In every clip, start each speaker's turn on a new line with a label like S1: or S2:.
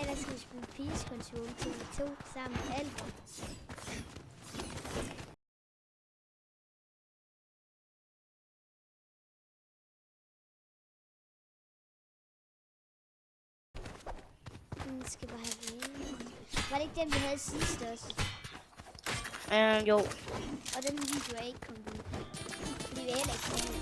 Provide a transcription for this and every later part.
S1: Ellers skal vi spille Peace Control til 2 sammen med Albert. Den skal bare have vinde. Var det ikke den, vi havde sidst også?
S2: Jo.
S1: Og den video er ikke kommet ud. Fordi vi heller ikke kommet ud.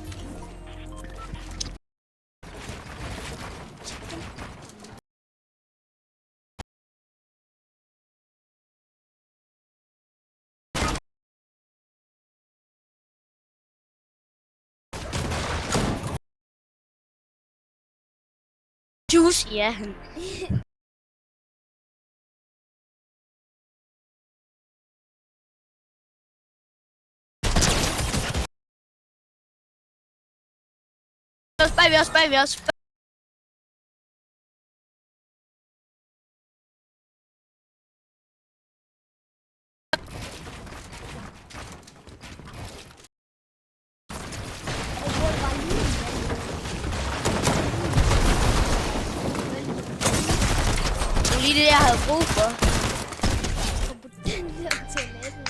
S2: Juice, ja. Bagved os. Lige det, jeg havde brug for.
S1: Kom på den der toilettet.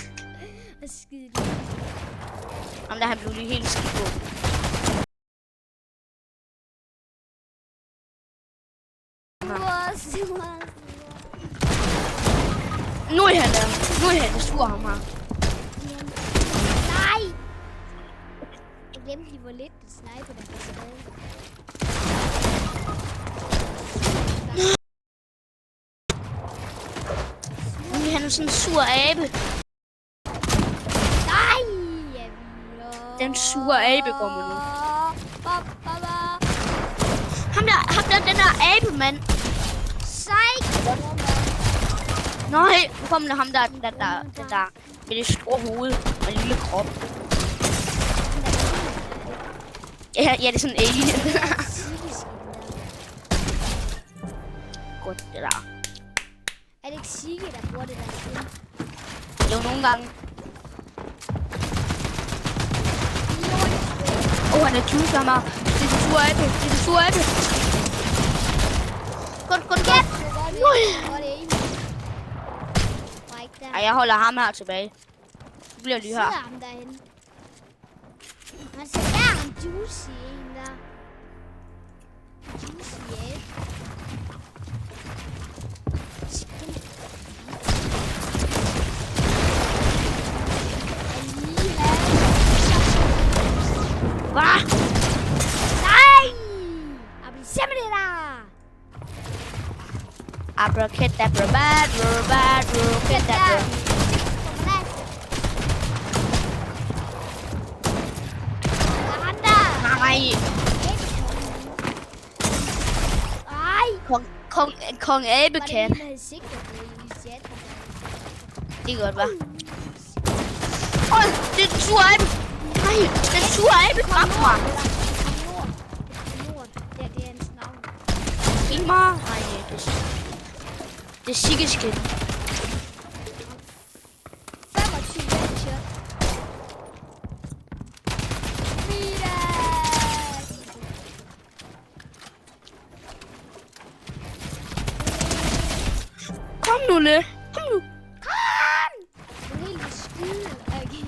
S1: Og skide det.
S2: Jamen der han blev lige helt skidt på. Nu er han sur ham her.
S1: Nej! Jeg glemte lige, hvor lidt det sniper, der var skrevet.
S2: Nu er han sådan en sur abe.
S1: Nej!
S2: Den sure abe går med nu. Ham der, den der abe, mand.
S1: Psych!
S2: Nej, nu kommer der ham der, den der med det store hoved og en lille krop. Ja, det er sådan en alien. Godt, det der.
S1: Er det ikke Sigge, der bruger det der skin?
S2: Jo, nogle gange. Han er juice, ham her. Det er den sure abe. Godt. Ej, jeg holder ham her tilbage. Du bliver lige her.
S1: Sidder ham derhen. Han ser der ham juicy, en der. Juicy, ja.
S2: Hvad?
S1: Nej! Abracadabra!
S2: Abracadabra, Nej. Kong Abekan. Det er godt, hva'? Det er den sure abe. Nej, den sure abe ramte mig.
S1: Det er hans navn.
S2: Ingmar. Nej, det er Siggeskin.
S1: 25 headshot.
S2: Kom nu, Le. Kom nu.
S1: Kom! Du er helt skyde. Okay.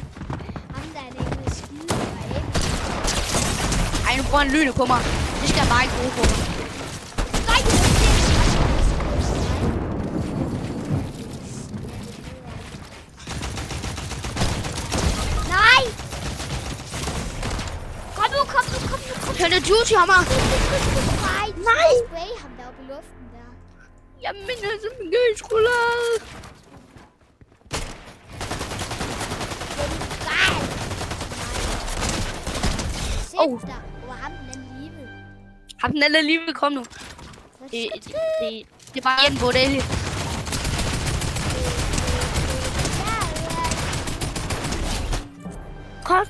S1: Ham der er det ikke med skyde.
S2: Ej, nu bruger han lynet på mig. Det skal jeg bare ikke bruge på mig.
S1: Nej, det er nej! Kom nu.
S2: Han er juicy, ham her.
S1: Nej! Spray ham deroppe i luften der.
S2: Jamen, altså, min gøjskulade. Ham den anden livet, kom nu. Det er bare en bordel. Godt.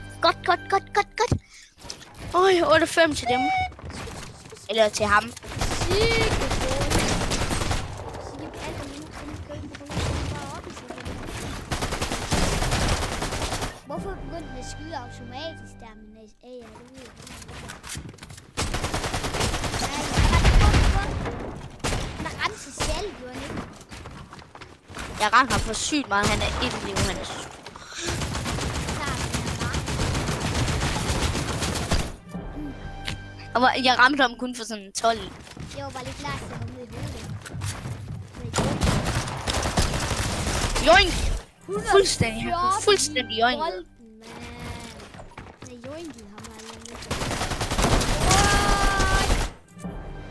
S2: Øj, 8-5 til dem. Eller til ham.
S1: Hvorfor begyndte den at skyde automatisk der med A? Det ved jeg ikke. Den har ramt sig selv, jo.
S2: Jeg ramte ham for sygt meget. Han er et liv. Han er jeg ramte ham kun for sådan 12.
S1: Jeg var bare lidt klar til at komme ud i hovedet.
S2: Joink! Fuldstændig joink.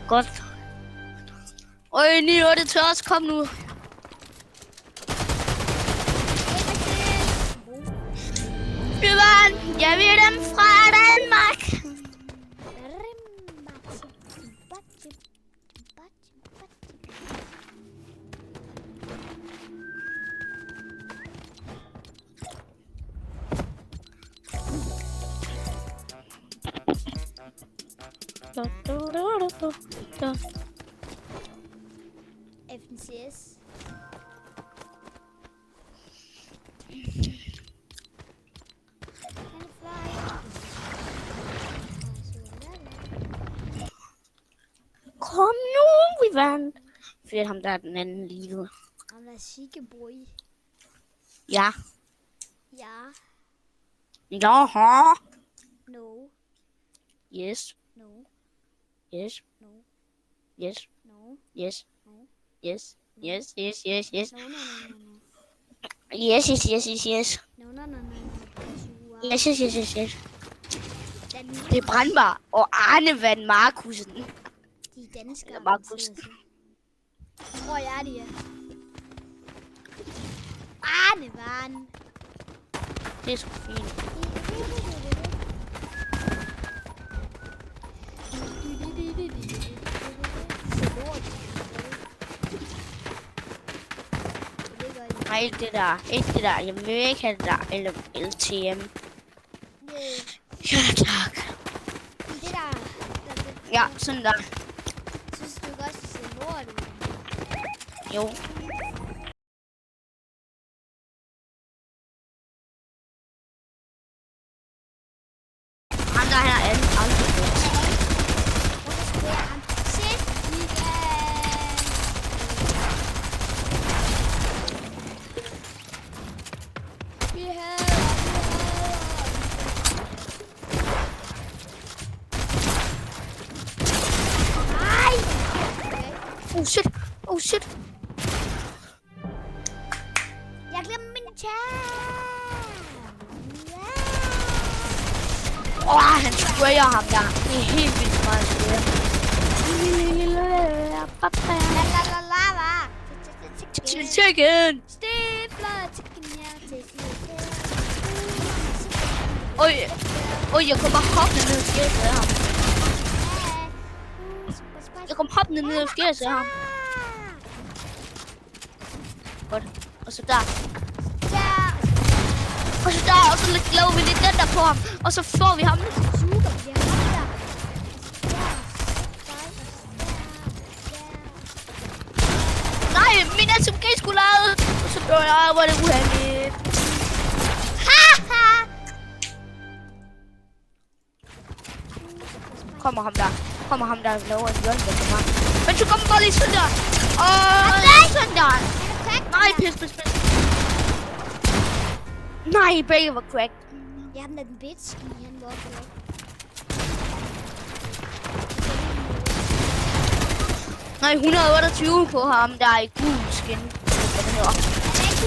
S2: Godt. Øj, 9-8 til os. Kom nu. Vi vandt. Jeg vil dem fra Danmark.
S1: FNCS.
S2: Kom nu, vi vandt. Fedt, ham der er den anden livet.
S1: Ham der er Sigeboy.
S2: Ja.
S1: Ja.
S2: Jaha.
S1: No.
S2: Yes.
S1: No.
S2: Yes.
S1: No.
S2: Yes.
S1: No.
S2: Yes.
S1: No.
S2: Yes. Yes. Yes. Yes. Yes.
S1: No, no, no, no.
S2: Yes. Yes. Yes. Yes. Yes.
S1: No, no, no, no, no.
S2: Yes. Yes. Yes. Yes. Yes.
S1: Den
S2: Det er Brandbar og Arne Van Markusen.
S1: de er danskere.
S2: Eller Markus.
S1: Tror jeg, de er. Arne Van.
S2: Det er sgu fint. Nej, ikke det der. Ikke det der. Jeg vil ikke have det der. Eller LTM. Ja, tak.
S1: Det der.
S2: Ja, sådan der.
S1: Synes du ikke også, det ser lort ud?
S2: Jo. Han der her er aldrig godt.
S1: Hvorfor skal jeg ham? Shit, vi havde. Nej! Okay.
S2: Oh shit. Oh shit.
S1: Jeg glemte min chat.
S2: Han sprayer ham der. Det er helt vildt meget sprayer. Chicken.
S1: Stifler chicken, ja.
S2: Oj, jeg kommer hoppende ned og skæres af ham. Jeg kommer hoppende ned og skæres af ham. Godt. Og så der. Og så der, og så laver vi lidt den der på ham. Og så får vi ham. Nej, min SMG skulle lade. Og så blev jeg, hvor det uheldigt. Kommer ham der og laver en hjørne på mig. Men så kommer bare lige sådan der. Og sådan der. Nej, pis. Nej, begge var cracked.
S1: Jeg har den der den bitch. Han var oppe.
S2: Nej, 128 på ham, der er i gul skin. Hvad det hedder.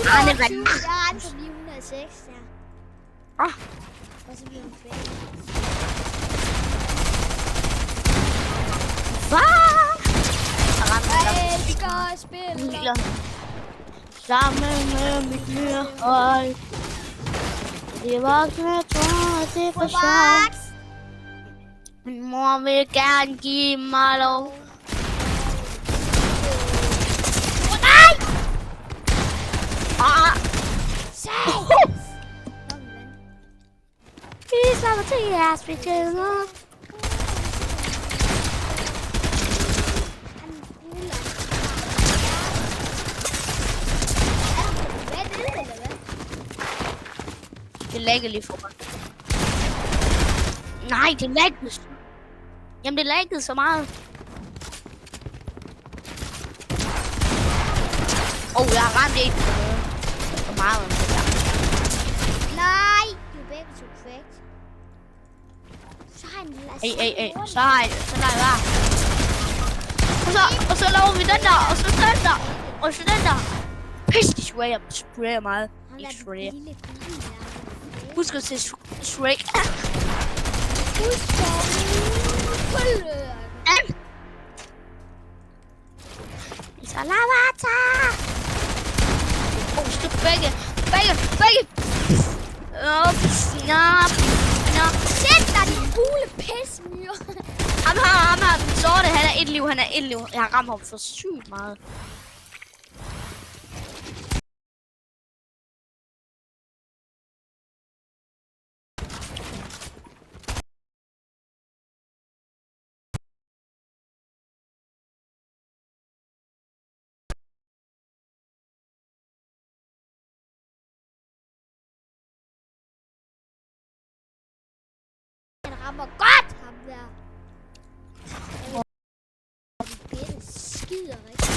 S1: Han er ikke 120. Jeg har den på lige 106, ja.
S2: Ah.
S1: Og så bliver hun færdig.
S2: Hvad?
S1: Vi skal spille.
S2: Sammen med mit nye hold. Det voksne tror, det er for sjovt. Min mor vil gerne give mig lov.
S1: Nej!
S2: Ah! Vi slapper til jeres beskeder. Det lagger lige for mig. Nej, det laggede. Jamen, det laggede så meget. Jeg har ramt en. For meget om det der.
S1: Nej, de er begge to cracked. Så har han lader
S2: Så lader jeg være. Og så laver vi den der, og så den der, og så den der. Pisse, de sprayer meget.
S1: Han
S2: Ikke
S1: lader
S2: sprayer.
S1: den lille bil der.
S2: Husk at se Shrek. Salavata! Stop begge!
S1: Sæt dig, din gule pismyr!
S2: Ham her, den sorte, han er et liv. Jeg har ramt ham for sygt meget.
S1: Han rammer godt, ham der. Bitte skider rigtig.